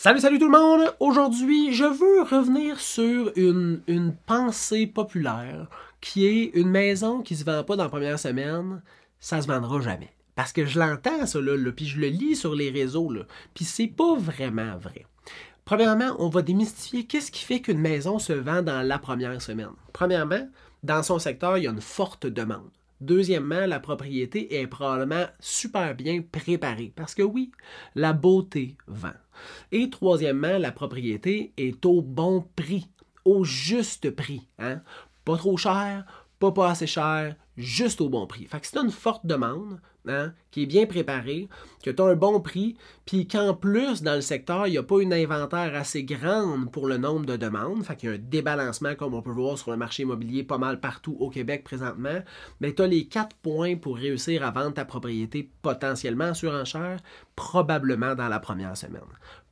Salut tout le monde! Aujourd'hui, je veux revenir sur une pensée populaire qui est une maison qui se vend pas dans la première semaine, ça se vendra jamais. Parce que je l'entends ça là, puis je le lis sur les réseaux, là, puis c'est pas vraiment vrai. Premièrement, on va démystifier qu'est-ce qui fait qu'une maison se vend dans la première semaine. Premièrement, dans son secteur, il y a une forte demande. Deuxièmement, la propriété est probablement super bien préparée parce que oui, la beauté vend. Et troisièmement, la propriété est au bon prix, au juste prix. Hein? Pas trop cher, pas assez cher, juste au bon prix. Fait que si tu as une forte demande, hein, qui est bien préparée, que tu as un bon prix, puis qu'en plus, dans le secteur, il n'y a pas une inventaire assez grande pour le nombre de demandes, fait qu'il y a un débalancement, comme on peut voir sur le marché immobilier pas mal partout au Québec présentement, mais tu as les 4 points pour réussir à vendre ta propriété potentiellement en surenchère, probablement dans la première semaine.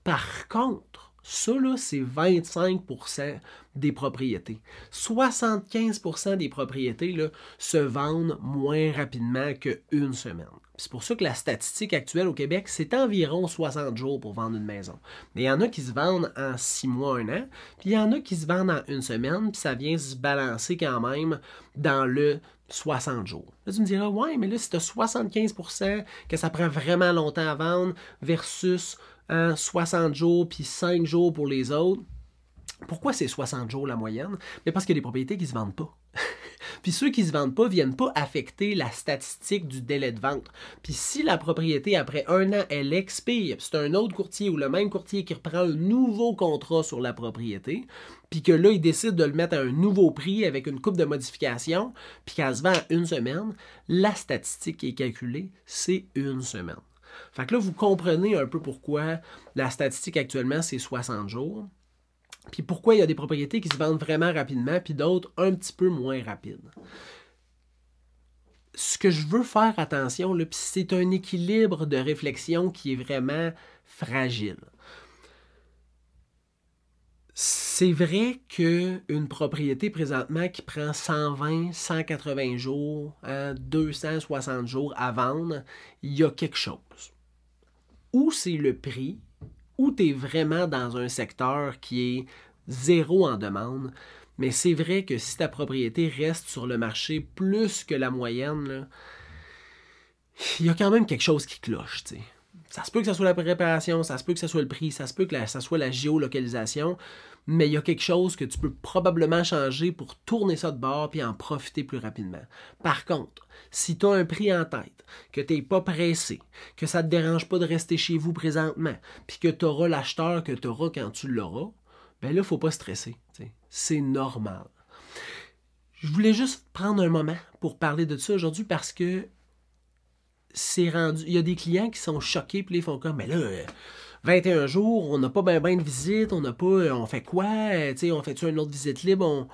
Par contre, ça, là, c'est 25% des propriétés. 75% des propriétés là, se vendent moins rapidement qu'une semaine. C'est pour ça que la statistique actuelle au Québec, c'est environ 60 jours pour vendre une maison. Mais il y en a qui se vendent en 6 mois, 1 an, puis il y en a qui se vendent en une semaine, puis ça vient se balancer quand même dans le 60 jours. Là, tu me diras, ouais, mais là, si tu as 75% que ça prend vraiment longtemps à vendre versus 60 jours puis 5 jours pour les autres. Pourquoi c'est 60 jours la moyenne? Mais parce qu'il y a des propriétés qui ne se vendent pas. Puis ceux qui ne se vendent pas ne viennent pas affecter la statistique du délai de vente. Puis si la propriété, après 1 an, elle expire, c'est un autre courtier ou le même courtier qui reprend un nouveau contrat sur la propriété, puis que là, il décide de le mettre à un nouveau prix avec une coupe de modification, puis qu'elle se vend en une semaine, la statistique qui est calculée, c'est une semaine. Fait que là, vous comprenez un peu pourquoi la statistique actuellement, c'est 60 jours. Puis pourquoi il y a des propriétés qui se vendent vraiment rapidement, puis d'autres un petit peu moins rapides. Ce que je veux faire attention, là, puis c'est un équilibre de réflexion qui est vraiment fragile. C'est vrai qu'une propriété présentement qui prend 120, 180 jours, 260 jours à vendre, il y a quelque chose. Ou c'est le prix, ou tu es vraiment dans un secteur qui est zéro en demande, mais c'est vrai que si ta propriété reste sur le marché plus que la moyenne, là, il y a quand même quelque chose qui cloche, t'sais. Ça se peut que ce soit la préparation, ça se peut que ce soit le prix, ça se peut que ça soit la géolocalisation, mais il y a quelque chose que tu peux probablement changer pour tourner ça de bord et en profiter plus rapidement. Par contre, si tu as un prix en tête, que tu n'es pas pressé, que ça ne te dérange pas de rester chez vous présentement, puis que tu auras l'acheteur que tu auras quand tu l'auras, ben là, il ne faut pas stresser. C'est normal. Je voulais juste prendre un moment pour parler de ça aujourd'hui parce que c'est rendu. Il y a des clients qui sont choqués puis ils font comme mais là 21 jours, on n'a pas bien de visites, on fait quoi? On fait-tu une autre visite libre?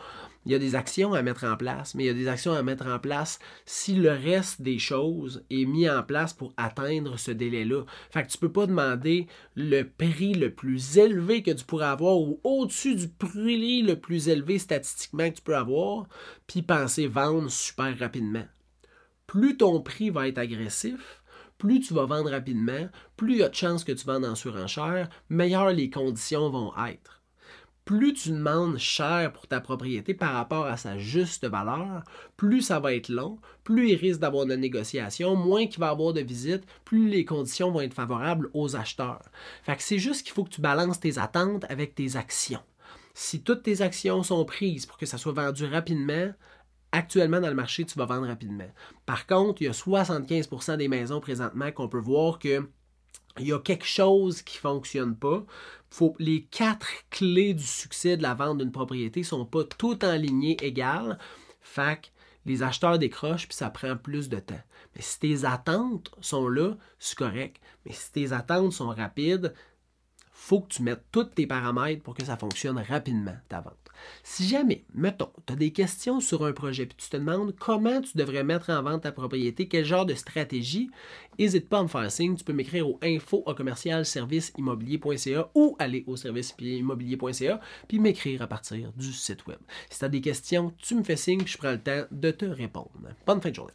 Il y a des actions à mettre en place, mais il y a des actions à mettre en place si le reste des choses est mis en place pour atteindre ce délai-là. Fait que tu peux pas demander le prix le plus élevé que tu pourrais avoir ou au-dessus du prix le plus élevé statistiquement que tu peux avoir, puis penser vendre super rapidement. Plus ton prix va être agressif, plus tu vas vendre rapidement, plus il y a de chances que tu vendes en surenchère, meilleures les conditions vont être. Plus tu demandes cher pour ta propriété par rapport à sa juste valeur, plus ça va être long, plus il risque d'avoir de négociations, moins qu'il va y avoir de visites, plus les conditions vont être favorables aux acheteurs. Fait que c'est juste qu'il faut que tu balances tes attentes avec tes actions. Si toutes tes actions sont prises pour que ça soit vendu rapidement, actuellement, dans le marché, tu vas vendre rapidement. Par contre, il y a 75% des maisons présentement qu'on peut voir qu'il y a quelque chose qui ne fonctionne pas. Les 4 clés du succès de la vente d'une propriété ne sont pas toutes en lignée égale. Fait que les acheteurs décrochent puis ça prend plus de temps. Mais si tes attentes sont là, c'est correct. Mais si tes attentes sont rapides, il faut que tu mettes tous tes paramètres pour que ça fonctionne rapidement, ta vente. Si jamais, mettons, tu as des questions sur un projet et tu te demandes comment tu devrais mettre en vente ta propriété, quel genre de stratégie, n'hésite pas à me faire signe. Tu peux m'écrire au info@serviceimmobilier.ca ou aller au serviceimmobilier.ca puis m'écrire à partir du site web. Si tu as des questions, tu me fais signe puis je prends le temps de te répondre. Bonne fin de journée.